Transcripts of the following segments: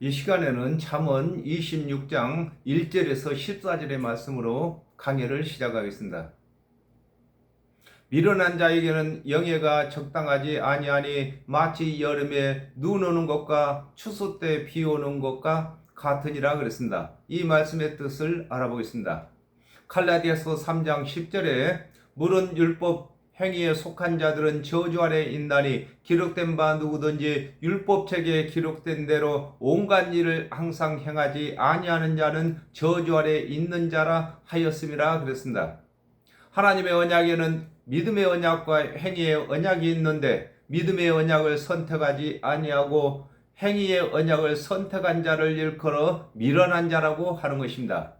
이 시간에는 잠언 26장 1절에서 14절의 말씀으로 강해를 시작하겠습니다. 미련한 자에게는 영예가 적당하지 아니하니 마치 여름에 눈 오는 것과 추수 때 비 오는 것과 같으니라 그랬습니다. 이 말씀의 뜻을 알아보겠습니다. 갈라디아서 3장 10절에 물은 율법 행위에 속한 자들은 저주 아래 있나니 기록된 바 누구든지 율법책에 기록된 대로 온갖 일을 항상 행하지 아니하는 자는 저주 아래 있는 자라 하였음이라 그랬습니다. 하나님의 언약에는 믿음의 언약과 행위의 언약이 있는데 믿음의 언약을 선택하지 아니하고 행위의 언약을 선택한 자를 일컬어 미련한 자라고 하는 것입니다.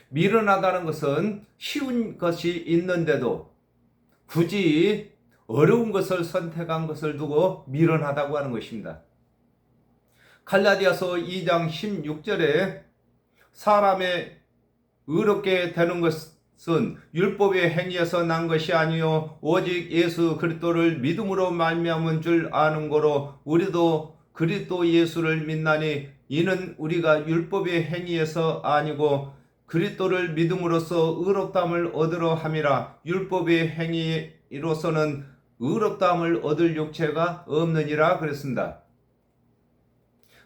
미련하다는 것은 쉬운 것이 있는데도 굳이 어려운 것을 선택한 것을 두고 미련하다고 하는 것입니다. 갈라디아서 2장 16절에 사람의 의롭게 되는 것은 율법의 행위에서 난 것이 아니요 오직 예수 그리스도를 믿음으로 말미암은 줄 아는 거로 우리도 그리스도 예수를 믿나니 이는 우리가 율법의 행위에서 아니고 그리스도를 믿음으로써 의롭다함을 얻으려 함이라. 율법의 행위로서는 의롭다함을 얻을 육체가 없느니라 그랬습니다.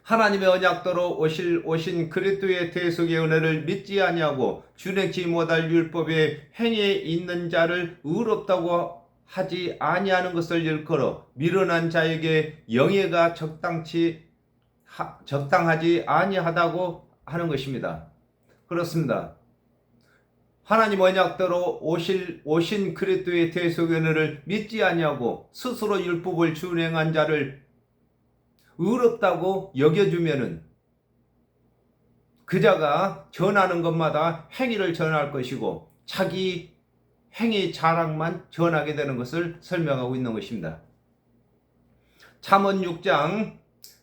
하나님의 언약대로 오신 그리스도의 대속의 은혜를 믿지 아니하고 준행치 못할 율법의 행위에 있는 자를 의롭다고 하지 아니하는 것을 일컬어 미련한 자에게 영예가 적당하지 아니하다고 하는 것입니다. 그렇습니다. 하나님 언약대로 오신 그리스도의 대속의 은혜를 믿지 아니하고 스스로 율법을 준행한 자를 의롭다고 여겨주면은 그 자가 전하는 것마다 행위를 전할 것이고 자기 행위 자랑만 전하게 되는 것을 설명하고 있는 것입니다. 잠언 6장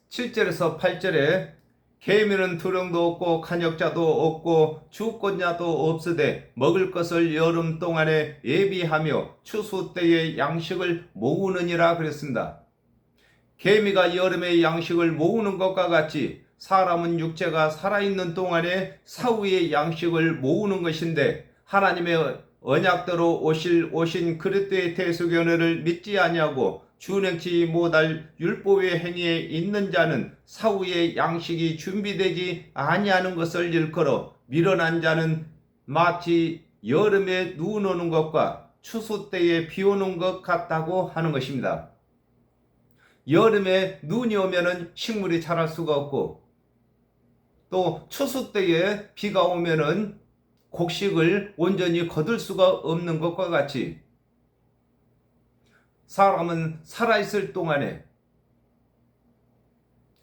7절에서 8절에 개미는 두령도 없고 간역자도 없고 주권자도 없으되 먹을 것을 여름 동안에 예비하며 추수 때에 양식을 모으느니라 그랬습니다. 개미가 여름에 양식을 모으는 것과 같이 사람은 육체가 살아있는 동안에 사후에 양식을 모으는 것인데 하나님의 언약대로 오신 그리스도의 대속의 은혜를 믿지 아니하고 준행치 못할 율법의 행위에 있는 자는 사후에 양식이 준비되지 아니하는 것을 일컬어 미련한 자는 마치 여름에 눈 오는 것과 추수 때에 비 오는 것 같다고 하는 것입니다. 여름에 눈이 오면은 식물이 자랄 수가 없고 또 추수 때에 비가 오면은 곡식을 온전히 거둘 수가 없는 것과 같이 사람은 살아있을 동안에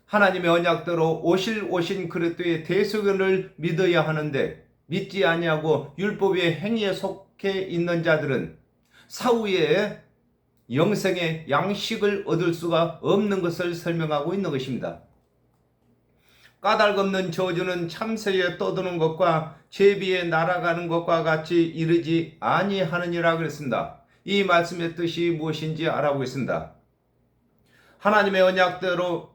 하나님의 언약대로 오신 그리스도의 대속을 믿어야 하는데 믿지 아니하고 율법의 행위에 속해 있는 자들은 사후에 영생의 양식을 얻을 수가 없는 것을 설명하고 있는 것입니다. 까닭없는 저주는 참새에 떠드는 것과 제비에 날아가는 것과 같이 이르지 아니하느니라 그랬습니다. 이 말씀의 뜻이 무엇인지 알아보겠습니다. 하나님의 언약대로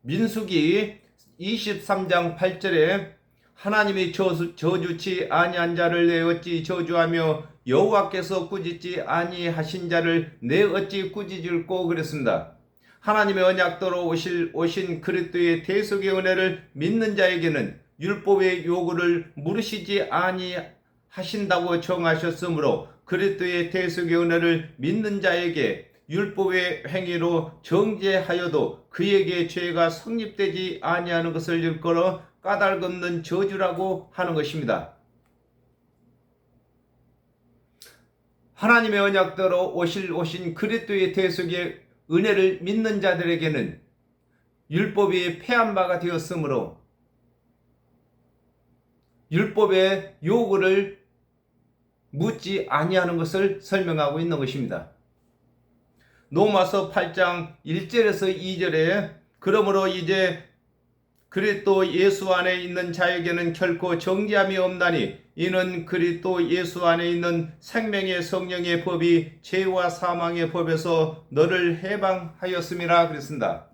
민수기 23장 8절에 하나님이 저주치 아니한 자를 내 어찌 저주하며 여호와께서 꾸짖지 아니하신 자를 내 어찌 꾸짖을꼬 그랬습니다. 하나님의 언약대로 오신 그리스도의 대속의 은혜를 믿는 자에게는 율법의 요구를 물으시지 아니하신다고 정하셨으므로 그리스도의 대속의 은혜를 믿는 자에게 율법의 행위로 정죄하여도 그에게 죄가 성립되지 아니하는 것을 일컬어 까닭없는 저주라고 하는 것입니다. 하나님의 언약대로 오신 그리스도의 대속의 은혜를 믿는 자들에게는 율법이 폐한 바가 되었으므로 율법의 요구를 묻지 아니하는 것을 설명하고 있는 것입니다. 로마서 8장 1절에서 2절에 그러므로 이제 그리스도 예수 안에 있는 자에게는 결코 정죄함이 없나니 이는 그리스도 예수 안에 있는 생명의 성령의 법이 죄와 사망의 법에서 너를 해방하였음이라 그랬습니다.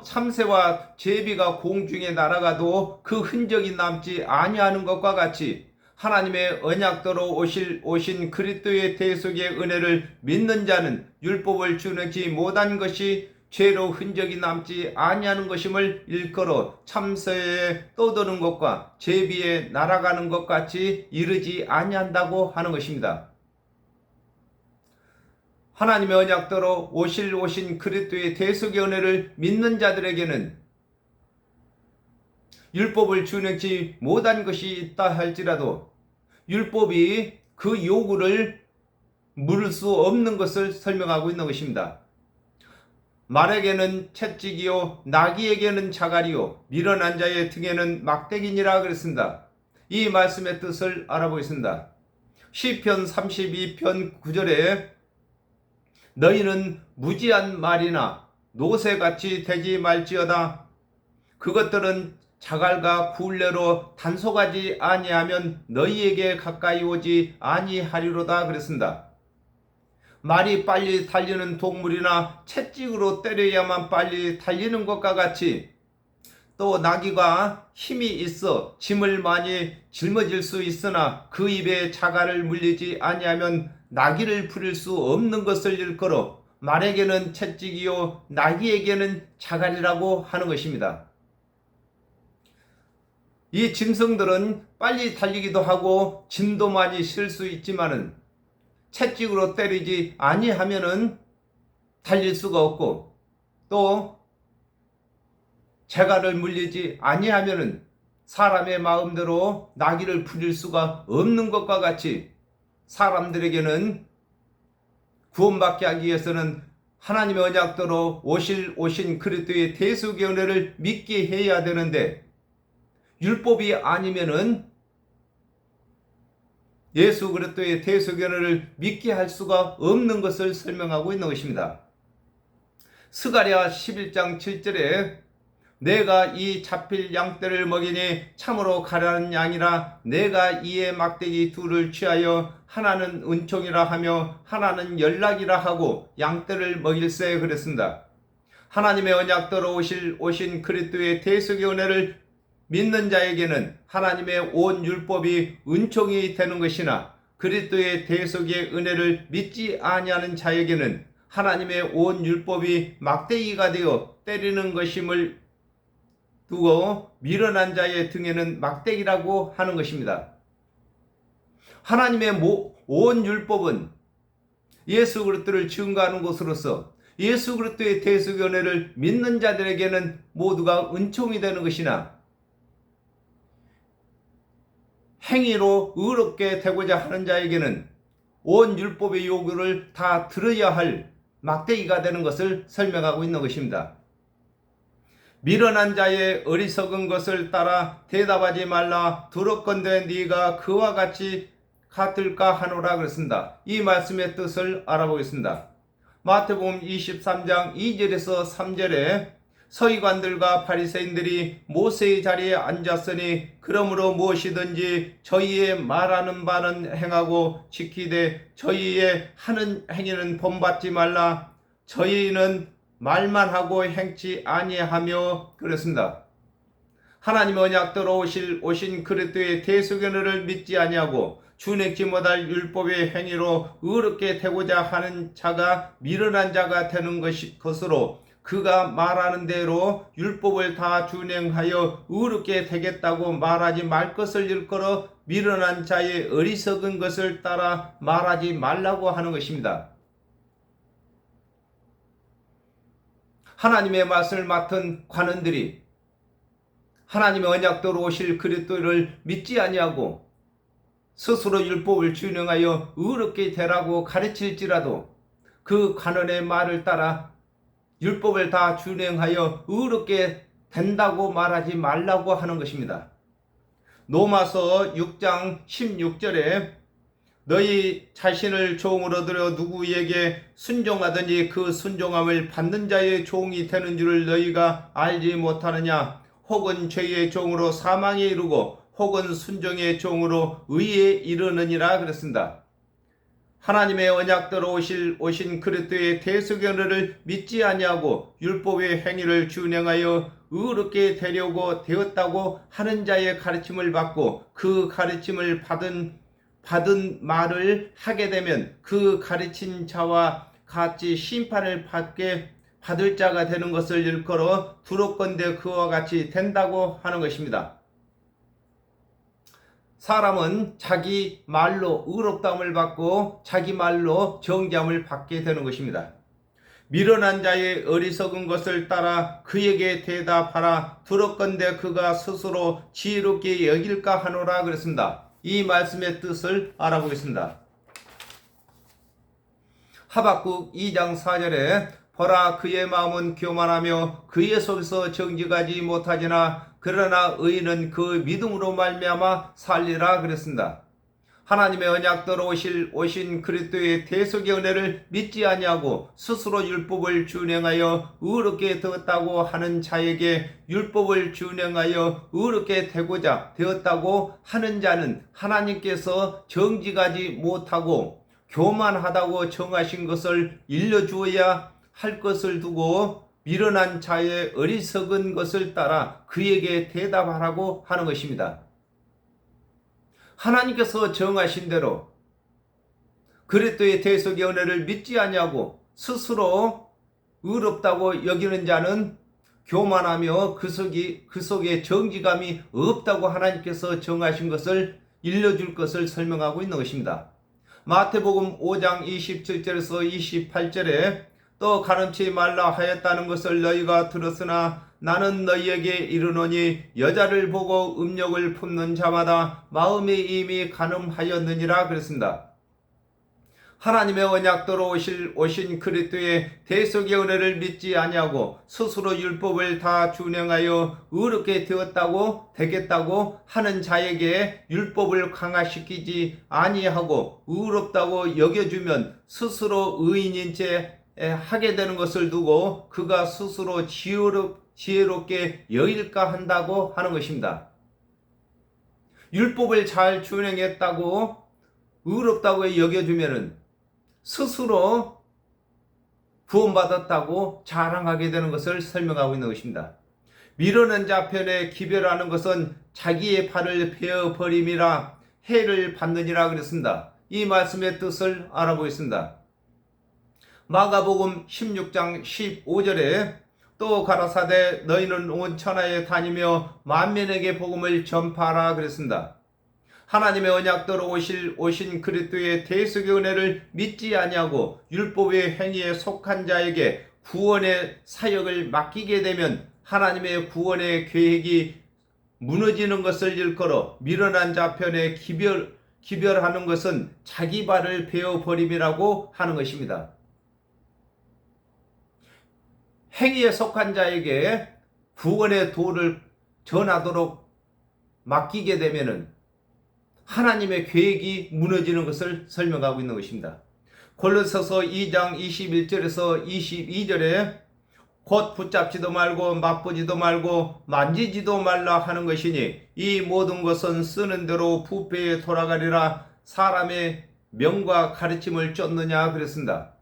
참새와 제비가 공중에 날아가도 그 흔적이 남지 아니하는 것과 같이 하나님의 언약대로 오신 그리스도의 대속의 은혜를 믿는 자는 율법을 준행치 못한 것이 죄로 흔적이 남지 아니하는 것임을 일컬어 참새에 떠도는 것과 제비에 날아가는 것 같이 이르지 아니한다고 하는 것입니다. 하나님의 언약대로 오신 그리스도의 대속의 은혜를 믿는 자들에게는 율법을 준행치 못한 것이 있다 할지라도 율법이 그 요구를 물을 수 없는 것을 설명하고 있는 것입니다. 말에게는 채찍이요 나귀에게는 자갈이요 미련한 자의 등에는 막대기니라 그랬습니다. 이 말씀의 뜻을 알아보겠습니다. 시편 32편 9절에 너희는 무지한 말이나 노새같이 되지 말지어다. 그것들은 자갈과 굴레로 단속하지 아니하면 너희에게 가까이 오지 아니하리로다 그랬습니다. 말이 빨리 달리는 동물이나 채찍으로 때려야만 빨리 달리는 것과 같이 또 나귀가 힘이 있어 짐을 많이 짊어질 수 있으나 그 입에 자갈을 물리지 아니하면 나귀를 부릴 수 없는 것을 일컬어 말에게는 채찍이요 나귀에게는 자갈이라고 하는 것입니다. 이 짐승들은 빨리 달리기도 하고 짐도 많이 실 수 있지만은 채찍으로 때리지 아니하면은 달릴 수가 없고 또 자갈을 물리지 아니하면은 사람의 마음대로 나귀를 부릴 수가 없는 것과 같이 사람들에게는 구원받게 하기 위해서는 하나님의 언약대로 오신 그리스도의 대속의 은혜를 믿게 해야 되는데 율법이 아니면은 예수 그리스도의 대속의 은혜를 믿게 할 수가 없는 것을 설명하고 있는 것입니다. 스가랴 11장 7절에 내가 이 잡힐 양떼를 먹이니 참으로 가련한 양이라 내가 이의 막대기 둘을 취하여 하나는 은총이라 하며 하나는 연락이라 하고 양떼를 먹일세 그랬습니다. 하나님의 언약대로 오신 그리스도의 대속의 은혜를 믿는 자에게는 하나님의 온 율법이 은총이 되는 것이나 그리스도의 대속의 은혜를 믿지 아니하는 자에게는 하나님의 온 율법이 막대기가 되어 때리는 것임을 두고 미련한 자의 등에는 막대기라고 하는 것입니다. 하나님의 온 율법은 예수 그리스도를 증거하는 것으로서 예수 그리스도의 대속의 은혜를 믿는 자들에게는 모두가 은총이 되는 것이나 행위로 의롭게 되고자 하는 자에게는 온 율법의 요구를 다 들어야 할 막대기가 되는 것을 설명하고 있는 것입니다. 미련한 자의 어리석은 것을 따라 대답하지 말라. 두렵건대 네가 그와 같이 같을까 하노라 그랬습니다. 이 말씀의 뜻을 알아보겠습니다. 마태복음 23장 2절에서 3절에 서기관들과 바리새인들이 모세의 자리에 앉았으니 그러므로 무엇이든지 저희의 말하는 바는 행하고 지키되 저희의 하는 행위는 본받지 말라. 저희는 말만 하고 행치 아니하며 그랬습니다. 하나님의 언약대로 오신 그리스도의 대속의 은혜를 믿지 아니하고 준행치 못할 율법의 행위로 의롭게 되고자 하는 자가 미련한 자가 되는 것으로 그가 말하는 대로 율법을 다 준행하여 의롭게 되겠다고 말하지 말 것을 일컬어 미련한 자의 어리석은 것을 따라 말하지 말라고 하는 것입니다. 하나님의 말씀을 맡은 관원들이 하나님의 언약대로 오실 그리스도를 믿지 아니하고 스스로 율법을 준행하여 의롭게 되라고 가르칠지라도 그 관원의 말을 따라 율법을 다 준행하여 의롭게 된다고 말하지 말라고 하는 것입니다. 로마서 6장 16절에 너희 자신을 종으로 들여 누구에게 순종하든지 그 순종함을 받는 자의 종이 되는 줄을 너희가 알지 못하느냐. 혹은 죄의 종으로 사망에 이르고 혹은 순종의 종으로 의에 이르느니라 그랬습니다. 하나님의 언약대로 오신 그리스도의 대속의 은혜를 믿지 아니하고 율법의 행위를 준행하여 의롭게 되려고 되었다고 하는 자의 가르침을 받고 그 가르침을 받은 말을 하게 되면 그 가르친 자와 같이 심판을 받을 자가 되는 것을 일컬어 두렵건대 그와 같이 된다고 하는 것입니다. 사람은 자기 말로 의롭다함을 받고 자기 말로 정죄함을 받게 되는 것입니다. 미련한 자의 어리석은 것을 따라 그에게 대답하라. 두렵건대 그가 스스로 지혜롭게 여길까 하노라 그랬습니다. 이 말씀의 뜻을 알아보겠습니다. 하박국 2장 4절에 보라 그의 마음은 교만하며 그의 속에서 정직하지 못하지나 그러나 의인은 그 믿음으로 말미암아 살리라 그랬습니다. 하나님의 언약대로 오신 그리스도의 대속의 은혜를 믿지 아니하고 스스로 율법을 준행하여 의롭게 되었다고 하는 자에게 율법을 준행하여 의롭게 되었다고 하는 자는 하나님께서 정직하지 못하고 교만하다고 정하신 것을 일러주어야 할 것을 두고 미련한 자의 어리석은 것을 따라 그에게 대답하라고 하는 것입니다. 하나님께서 정하신 대로 그리스도의 대속의 은혜를 믿지 아니하고 스스로 의롭다고 여기는 자는 교만하며 그 속에 정직함이 없다고 하나님께서 정하신 것을 일러줄 것을 설명하고 있는 것입니다. 마태복음 5장 27절에서 28절에 또 가늠치 말라 하였다는 것을 너희가 들었으나 나는 너희에게 이르노니 여자를 보고 음욕을 품는 자마다 마음이 이미 간음하였느니라 그랬습니다. 하나님의 언약대로 오신 그리스도의 대속의 은혜를 믿지 아니하고 스스로 율법을 다 준행하여 의롭게 되겠다고 하는 자에게 율법을 강화시키지 아니하고 의롭다고 여겨주면 스스로 의인인 채 하게 되는 것을 두고 그가 스스로 지혜롭게 여길까 한다고 하는 것입니다. 율법을 잘 준행했다고 의롭다고 여겨주면은 스스로 구원받았다고 자랑하게 되는 것을 설명하고 있는 것입니다. 미루는 자 편에 기별하는 것은 자기의 팔을 베어버림이라 해를 받느니라 그랬습니다. 이 말씀의 뜻을 알아보겠습니다. 마가복음 16장 15절에 또 가라사대 너희는 온 천하에 다니며 만민에게 복음을 전파하라 그랬습니다. 하나님의 언약대로 오신 그리스도의 대속의 은혜를 믿지 아니하고 율법의 행위에 속한 자에게 구원의 사역을 맡기게 되면 하나님의 구원의 계획이 무너지는 것을 일컬어 미련한 자 편에 기별하는 것은 자기 발을 베어버림이라고 하는 것입니다. 행위에 속한 자에게 구원의 도를 전하도록 맡기게 되면은 하나님의 계획이 무너지는 것을 설명하고 있는 것입니다. 골로새서 2장 21절에서 22절에 곧 붙잡지도 말고 맛보지도 말고 만지지도 말라 하는 것이니 이 모든 것은 쓰는 대로 부패에 돌아가리라 사람의 명과 가르침을 쫓느냐 그랬습니다.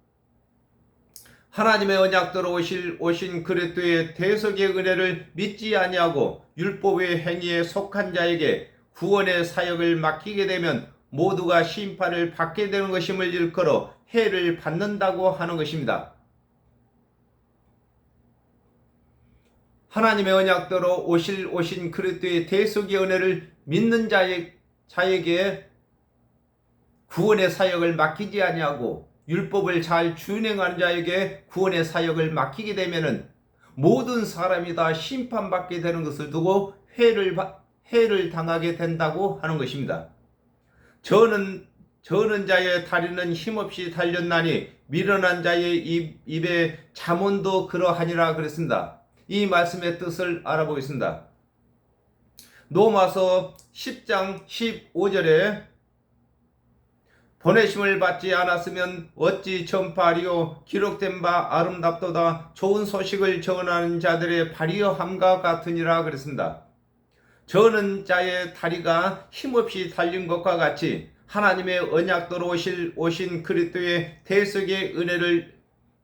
하나님의 언약대로 오신 그리스도의 대속의 은혜를 믿지 아니하고 율법의 행위에 속한 자에게 구원의 사역을 맡기게 되면 모두가 심판을 받게 되는 것임을 일컬어 해를 받는다고 하는 것입니다. 하나님의 언약대로 오신 그리스도의 대속의 은혜를 믿는 자에게 구원의 사역을 맡기지 아니하고 율법을 잘 준행하는 자에게 구원의 사역을 맡기게 되면은 모든 사람이 다 심판받게 되는 것을 두고 해를 당하게 된다고 하는 것입니다. 저는 자의 다리는 힘없이 달렸나니 미련한 자의 입에 잠언도 그러하니라 그랬습니다. 이 말씀의 뜻을 알아보겠습니다. 로마서 10장 15절에 보내심을 받지 않았으면 어찌 전파하리요 기록된 바 아름답도다 좋은 소식을 전하는 자들의 발이여함과 같으니라 그랬습니다. 저는 자의 다리가 힘없이 달린 것과 같이 하나님의 언약도로 오신 그리스도의 대속의 은혜를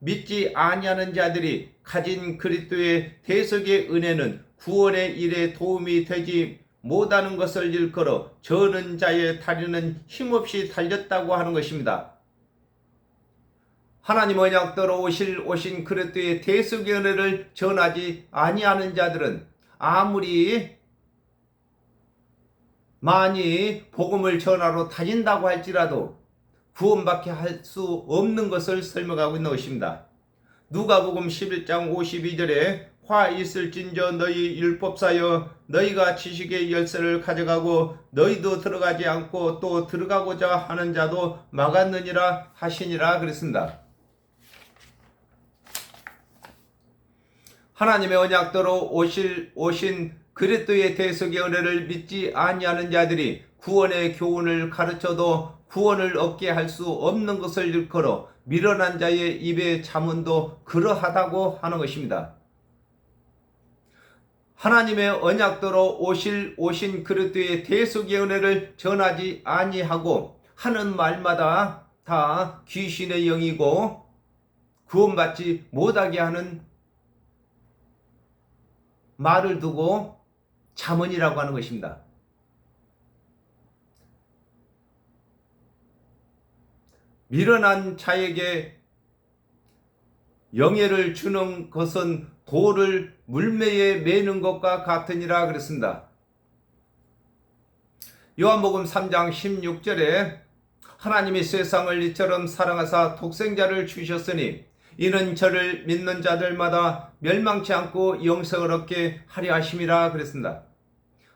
믿지 아니하는 자들이 가진 그리스도의 대속의 은혜는 구원의 일에 도움이 되지 못하는 것을 일컬어 저는 자의 다리는 힘없이 달렸다고 하는 것입니다. 하나님 언약도로 오신 그리스도의 대속의 은혜를 전하지 아니하는 자들은 아무리 많이 복음을 전하러 다닌다고 할지라도 구원받게 할 수 없는 것을 설명하고 있는 것입니다. 누가복음 11장 52절에 화 있을진저 너희 율법사여 너희가 지식의 열쇠를 가져가고 너희도 들어가지 않고 또 들어가고자 하는 자도 막았느니라 하시니라 그랬습니다. 하나님의 언약도로 오신 그리스도의 대속의 은혜를 믿지 아니하는 자들이 구원의 교훈을 가르쳐도 구원을 얻게 할 수 없는 것을 일컬어 미련한 자의 입의 자문도 그러하다고 하는 것입니다. 하나님의 언약도로 오신 그리스도의 대속의 은혜를 전하지 아니하고 하는 말마다 다 귀신의 영이고 구원받지 못하게 하는 말을 두고 자문이라고 하는 것입니다. 미련한 자에게 영예를 주는 것은 돌을 물매에 매는 것과 같으니라 그랬습니다. 요한복음 3장 16절에 하나님이 세상을 이처럼 사랑하사 독생자를 주셨으니 이는 저를 믿는 자들마다 멸망치 않고 영생을 얻게 하려 하심이라 그랬습니다.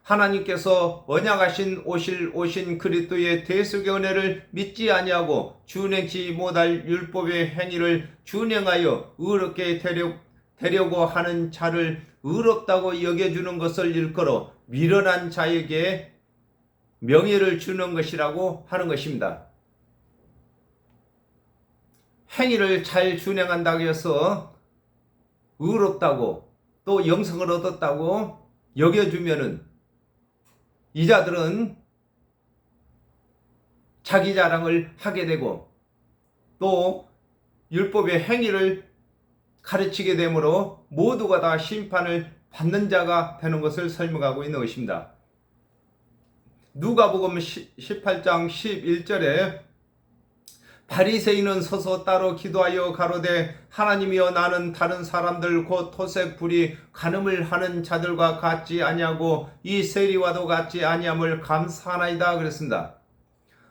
하나님께서 언약하신 오신 그리스도의 대속의 은혜를 믿지 아니하고 준행치 못할 율법의 행위를 준행하여 의롭게 되려고 하는 자를 의롭다고 여겨주는 것을 일컬어 미련한 자에게 명예를 주는 것이라고 하는 것입니다. 행위를 잘 준행한다고 해서 의롭다고 또 영생을 얻었다고 여겨주면은 이 자들은 자기 자랑을 하게 되고 또 율법의 행위를 가르치게 되므로 모두가 다 심판을 받는 자가 되는 것을 설명하고 있는 것입니다. 누가복음 18장 11절에 바리새인은 서서 따로 기도하여 가로되 하나님이여 나는 다른 사람들 곧 토색 불이 간음을 하는 자들과 같지 아니하고 이 세리와도 같지 아니함을 감사하나이다 그랬습니다.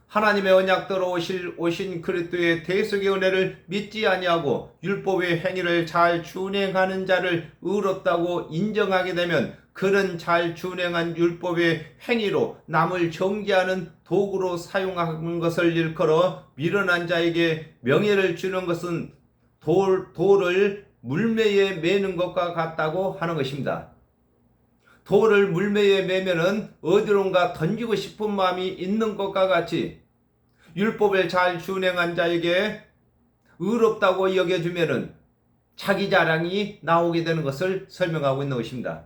하나님의 언약대로 오신 그리스도의 대속의 은혜를 믿지 아니하고 율법의 행위를 잘 준행하는 자를 의롭다고 인정하게 되면 그는 잘 준행한 율법의 행위로 남을 정죄하는 도구로 사용하는 것을 일컬어 미련한 자에게 명예를 주는 것은 돌을 물매에 매는 것과 같다고 하는 것입니다. 돌을 물매에 매면은 어디론가 던지고 싶은 마음이 있는 것과 같이 율법을 잘 준행한 자에게 의롭다고 여겨주면은 자기 자랑이 나오게 되는 것을 설명하고 있는 것입니다.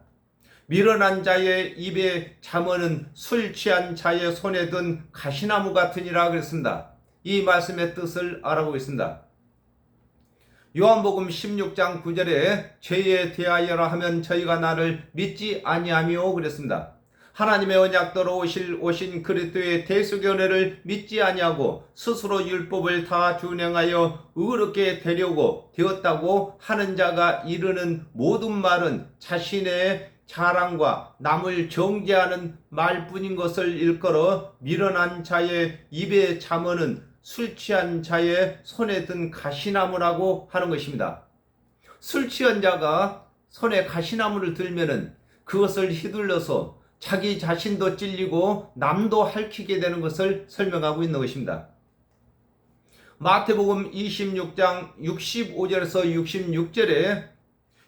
미련한 자의 입에 잠언은 술 취한 자의 손에 든 가시나무 같으니라 그랬습니다. 이 말씀의 뜻을 알아보겠습니다. 요한복음 16장 9절에 죄에 대하여라 하면 저희가 나를 믿지 아니하며 그랬습니다. 하나님의 언약대로 오신 그리스도의 대속의 은혜를 믿지 아니하고 스스로 율법을 다 준행하여 의롭게 되려고 되었다고 하는 자가 이르는 모든 말은 자신의 자랑과 남을 정죄하는 말뿐인 것을 일컬어 미련한 자의 입에 잠언은 술 취한 자의 손에 든 가시나무라고 하는 것입니다. 술 취한 자가 손에 가시나무를 들면은 그것을 휘둘러서 자기 자신도 찔리고 남도 핥히게 되는 것을 설명하고 있는 것입니다. 마태복음 26장 65절에서 66절에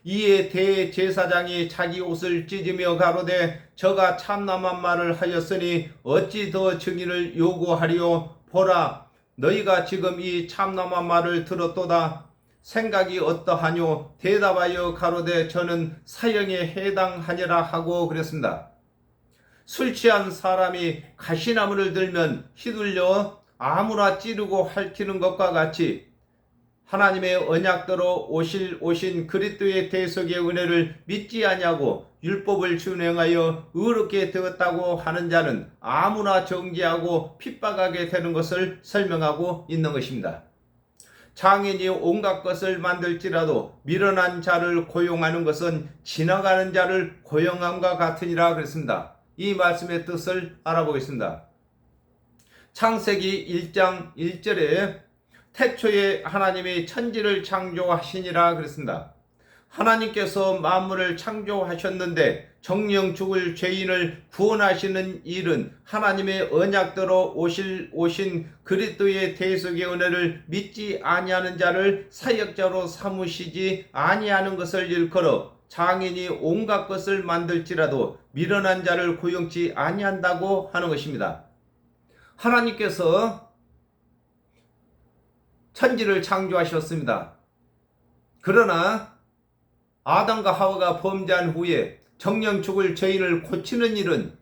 이에 대제사장이 자기 옷을 찢으며 가로되 저가 참남한 말을 하였으니 어찌 더 증인을 요구하리요? 보라 너희가 지금 이 참남한 말을 들었도다. 생각이 어떠하뇨? 대답하여 가로되 저는 사형에 해당하니라 하고 그랬습니다. 술 취한 사람이 가시나무를 들면 휘둘려 아무나 찌르고 핥히는 것과 같이 하나님의 언약대로 오신 그리스도의 대속의 은혜를 믿지 아니하고 율법을 준행하여 의롭게 되었다고 하는 자는 아무나 정죄하고 핍박하게 되는 것을 설명하고 있는 것입니다. 장인이 온갖 것을 만들지라도 미련한 자를 고용하는 것은 지나가는 자를 고용함과 같으니라 그랬습니다. 이 말씀의 뜻을 알아보겠습니다. 창세기 1장 1절에 태초에 하나님이 천지를 창조하시니라 그랬습니다. 하나님께서 만물을 창조하셨는데 정령 죽을 죄인을 구원하시는 일은 하나님의 언약대로 오신 그리스도의 대속의 은혜를 믿지 아니하는 자를 사역자로 삼으시지 아니하는 것을 일컬어 장인이 온갖 것을 만들지라도 미련한 자를 고용치 아니한다고 하는 것입니다. 하나님께서 천지를 창조하셨습니다. 그러나 아담과 하와가 범죄한 후에 정령 죽을 죄인을 고치는 일은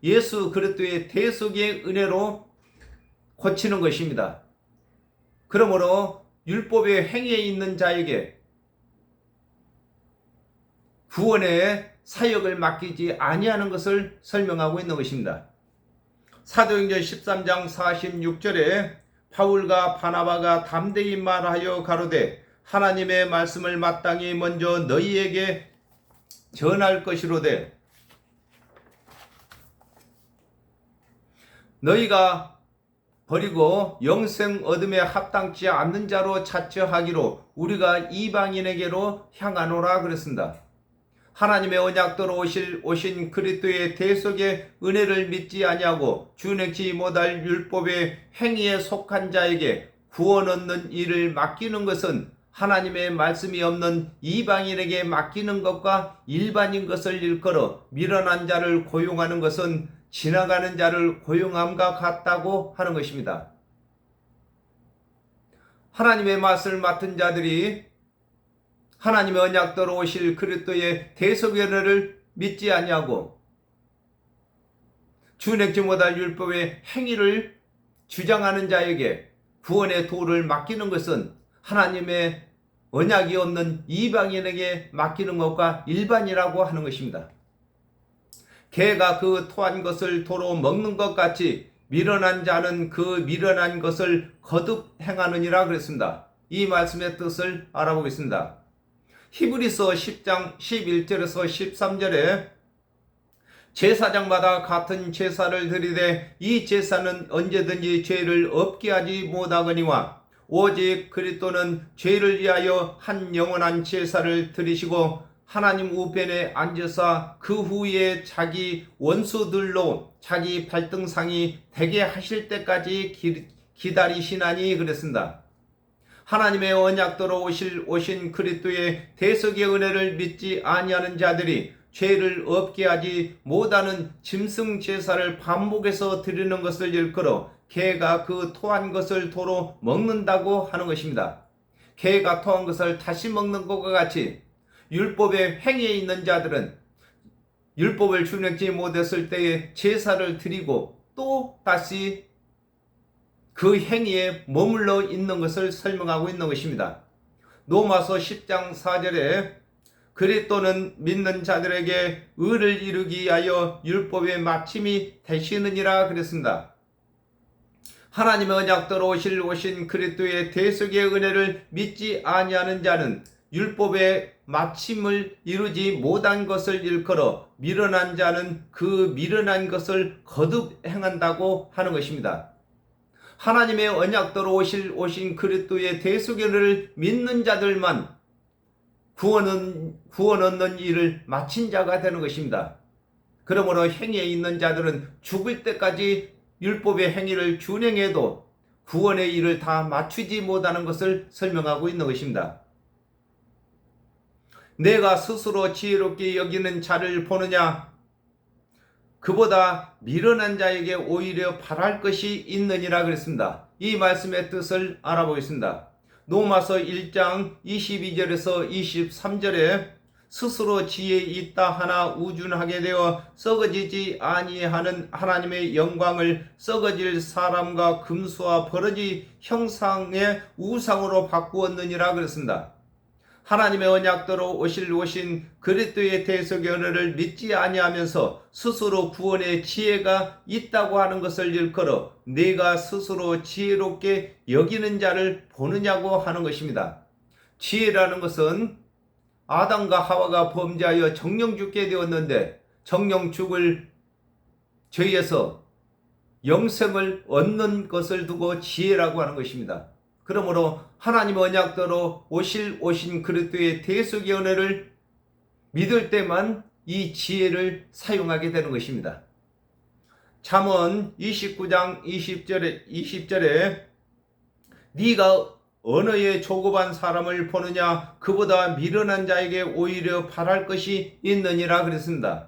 예수 그리스도의 대속의 은혜로 고치는 것입니다. 그러므로 율법의 행위에 있는 자에게 구원의 사역을 맡기지 아니하는 것을 설명하고 있는 것입니다. 사도행전 13장 46절에 바울과 바나바가 담대히 말하여 가로되 하나님의 말씀을 마땅히 먼저 너희에게 전할 것이로되 너희가 버리고 영생 얻음에 합당치 않는 자로 자처하기로 우리가 이방인에게로 향하노라 그랬습니다. 하나님의 언약대로 오신 그리스도의 대속의 은혜를 믿지 아니하고 준행치 못할 율법의 행위에 속한 자에게 구원 얻는 일을 맡기는 것은 하나님의 말씀이 없는 이방인에게 맡기는 것과 일반인 것을 일컬어 미련한 자를 고용하는 것은 지나가는 자를 고용함과 같다고 하는 것입니다. 하나님의 말씀을 맡은 자들이 하나님의 언약대로 오실 그리스도의 대속의 은혜를 믿지 아니하고 준행치 못할 율법의 행위를 주장하는 자에게 구원의 도를 맡기는 것은 하나님의 언약이 없는 이방인에게 맡기는 것과 일반이라고 하는 것입니다. 개가 그 토한 것을 도로 먹는 것 같이 미련한 자는 그 미련한 것을 거듭 행하느니라 그랬습니다. 이 말씀의 뜻을 알아보겠습니다. 히브리서 10장 11절에서 13절에 제사장마다 같은 제사를 드리되 이 제사는 언제든지 죄를 없게 하지 못하거니와 오직 그리스도는 죄를 위하여 한 영원한 제사를 드리시고 하나님 우편에 앉으사 그 후에 자기 원수들로 자기 발등상이 되게 하실 때까지 기다리시나니 그랬습니다. 하나님의 언약대로 오신 그리스도의 대속의 은혜를 믿지 아니하는 자들이 죄를 없게 하지 못하는 짐승 제사를 반복해서 드리는 것을 일컬어 개가 그 토한 것을 도로 먹는다고 하는 것입니다. 개가 토한 것을 다시 먹는 것과 같이 율법의 행위에 있는 자들은 율법을 준행치 못했을 때에 제사를 드리고 또 다시 그 행위에 머물러 있는 것을 설명하고 있는 것입니다. 로마서 10장 4절에 그리스도는 믿는 자들에게 의를 이루기 위하여 율법의 마침이 되시느니라 그랬습니다. 하나님의 언약대로 오신 그리스도의 대속의 은혜를 믿지 아니하는 자는 율법의 마침을 이루지 못한 것을 일컬어 미련한 자는 그 미련한 것을 거듭 행한다고 하는 것입니다. 하나님의 언약대로 오신 그리스도의 대속의 은혜를 믿는 자들만 구원 얻는 일을 마친 자가 되는 것입니다. 그러므로 행위에 있는 자들은 죽을 때까지 율법의 행위를 준행해도 구원의 일을 다 마치지 못하는 것을 설명하고 있는 것입니다. 내가 스스로 지혜롭게 여기는 자를 보느냐? 그보다 미련한 자에게 오히려 바랄 것이 있느니라 그랬습니다. 이 말씀의 뜻을 알아보겠습니다. 로마서 1장 22절에서 23절에 스스로 지혜 있다 하나 우준하게 되어 썩어지지 아니하는 하나님의 영광을 썩어질 사람과 금수와 버러지 형상의 우상으로 바꾸었느니라 그랬습니다. 하나님의 언약대로 오신 그리스도의 대속의 은혜를 믿지 아니하면서 스스로 구원의 지혜가 있다고 하는 것을 일컬어 내가 스스로 지혜롭게 여기는 자를 보느냐고 하는 것입니다. 지혜라는 것은 아담과 하와가 범죄하여 정령 죽게 되었는데 정령 죽을 죄에서 영생을 얻는 것을 두고 지혜라고 하는 것입니다. 그러므로 하나님의 언약대로 오신 그리스도의 대속의 은혜를 믿을 때만 이 지혜를 사용하게 되는 것입니다. 잠언 29장 20절에 네가 언어에 조급한 사람을 보느냐 그보다 미련한 자에게 오히려 바랄 것이 있느니라 그랬습니다.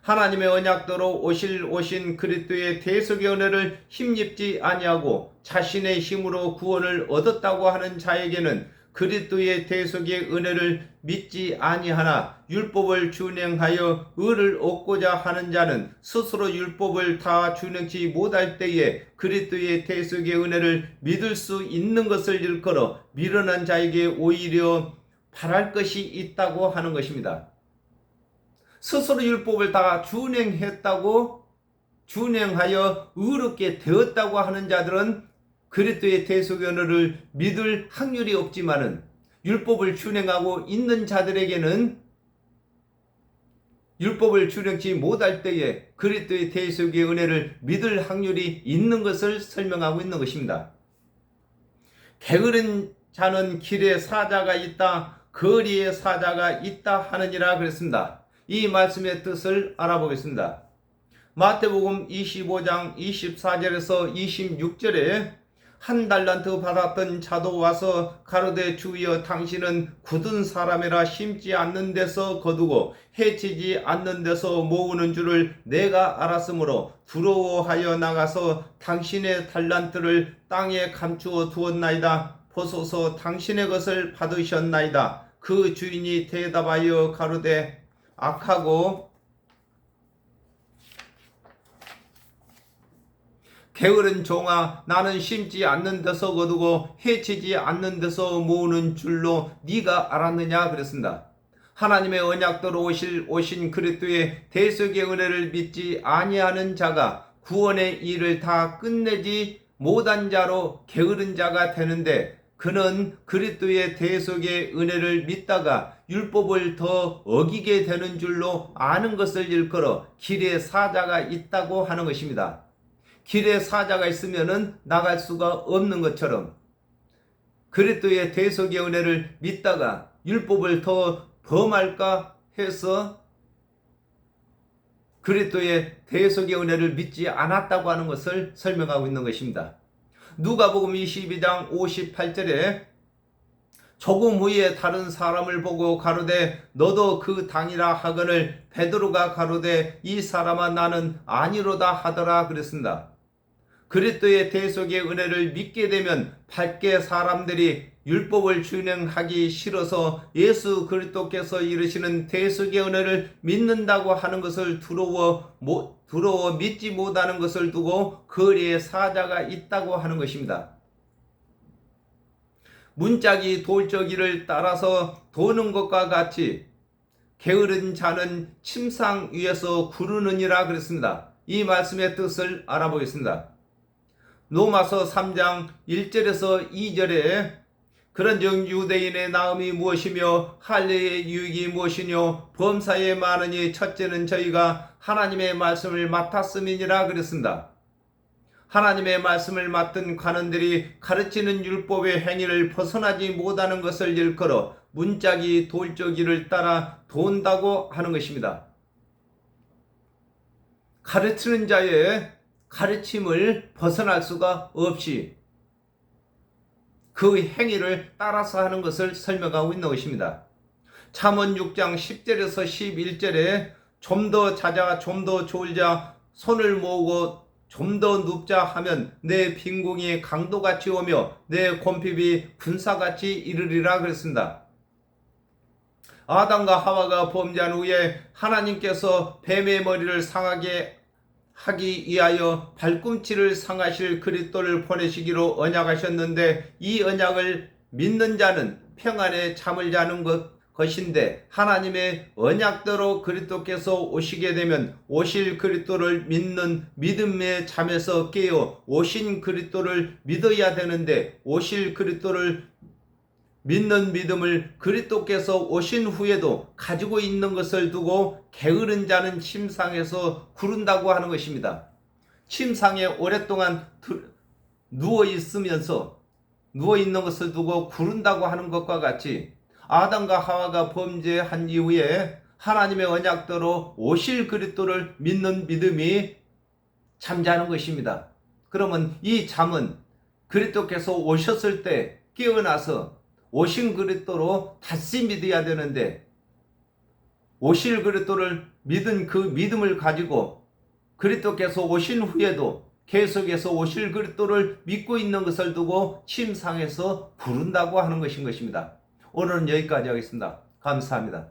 하나님의 언약대로 오신 그리스도의 대속의 은혜를 힘입지 아니하고 자신의 힘으로 구원을 얻었다고 하는 자에게는 그리스도의 대속의 은혜를 믿지 아니하나 율법을 준행하여 의를 얻고자 하는 자는 스스로 율법을 다 준행치 못할 때에 그리스도의 대속의 은혜를 믿을 수 있는 것을 일컬어 미련한 자에게 오히려 바랄 것이 있다고 하는 것입니다. 스스로 율법을 다 준행하여 의롭게 되었다고 하는 자들은 그리스도의 대속의 은혜를 믿을 확률이 없지만은 율법을 준행하고 있는 자들에게는 율법을 준행치 못할 때에 그리스도의 대속의 은혜를 믿을 확률이 있는 것을 설명하고 있는 것입니다. 게으른 자는 길에 사자가 있다, 거리에 사자가 있다 하느니라 그랬습니다. 이 말씀의 뜻을 알아보겠습니다. 마태복음 25장 24절에서 26절에 한 달란트 받았던 자도 와서 가로되 주여 당신은 굳은 사람이라 심지 않는 데서 거두고 해치지 않는 데서 모으는 줄을 내가 알았으므로 두려워하여 나가서 당신의 달란트를 땅에 감추어 두었나이다. 보소서 당신의 것을 받으셨나이다. 그 주인이 대답하여 가로되 악하고 게으른 종아, 나는 심지 않는 데서 거두고 해치지 않는 데서 모으는 줄로 네가 알았느냐 그랬습니다. 하나님의 언약대로 오신 그리스도의 대속의 은혜를 믿지 아니하는 자가 구원의 일을 다 끝내지 못한 자로 게으른 자가 되는데 그는 그리스도의 대속의 은혜를 믿다가 율법을 더 어기게 되는 줄로 아는 것을 일컬어 길에 사자가 있다고 하는 것입니다. 길에 사자가 있으면은 나갈 수가 없는 것처럼 그리스도의 대속의 은혜를 믿다가 율법을 더 범할까 해서 그리스도의 대속의 은혜를 믿지 않았다고 하는 것을 설명하고 있는 것입니다. 누가복음 22장 58절에 조금 후에 다른 사람을 보고 가로되 너도 그 당이라 하거늘 베드로가 가로되 이 사람아 나는 아니로다 하더라 그랬습니다. 그리스도의 대속의 은혜를 믿게 되면 밖에 사람들이 율법을 준행하기 싫어서 예수 그리스도께서 이르시는 대속의 은혜를 믿는다고 하는 것을 두려워 믿지 못하는 것을 두고 거리에 사자가 있다고 하는 것입니다. 문짝이 돌저기를 따라서 도는 것과 같이 게으른 자는 침상 위에서 구르느니라 그랬습니다. 이 말씀의 뜻을 알아보겠습니다. 로마서 3장 1절에서 2절에 그런즉 유대인의 나음이 무엇이며 할례의 유익이 무엇이뇨 범사에 많으니 첫째는 저희가 하나님의 말씀을 맡았음이니라 그랬습니다. 하나님의 말씀을 맡은 관원들이 가르치는 율법의 행위를 벗어나지 못하는 것을 일컬어 문짝이 돌저기를 따라 돈다고 하는 것입니다. 가르치는 자의 가르침을 벗어날 수가 없이 그 행위를 따라서 하는 것을 설명하고 있는 것입니다. 잠언 6장 10절에서 11절에 좀 더 자자 좀 더 졸자 손을 모으고 좀 더 눕자 하면 내 빈궁이 강도같이 오며 내 곰핍이 군사같이 이르리라 그랬습니다. 아담과 하와가 범죄한 후에 하나님께서 뱀의 머리를 상하게 하기 위하여 발꿈치를 상하실 그리스도를 보내시기로 언약하셨는데, 이 언약을 믿는 자는 평안에 잠을 자는 것인데, 하나님의 언약대로 그리스도께서 오시게 되면 오실 그리스도를 믿는 믿음의 잠에서 깨어 오신 그리스도를 믿어야 되는데, 오실 그리스도를 믿는 믿음을 그리스도께서 오신 후에도 가지고 있는 것을 두고 게으른 자는 침상에서 구른다고 하는 것입니다. 침상에 오랫동안 누워 있으면서 누워 있는 것을 두고 구른다고 하는 것과 같이, 아담과 하와가 범죄한 이후에 하나님의 언약대로 오실 그리스도를 믿는 믿음이 잠자는 것입니다. 그러면 이 잠은 그리스도께서 오셨을 때 깨어나서 오신 그리스도로 다시 믿어야 되는데, 오실 그리스도를 믿은 그 믿음을 가지고 그리스도께서 오신 후에도 계속해서 오실 그리스도를 믿고 있는 것을 두고 침상에서 구른다고 하는 것인 것입니다. 오늘은 여기까지 하겠습니다. 감사합니다.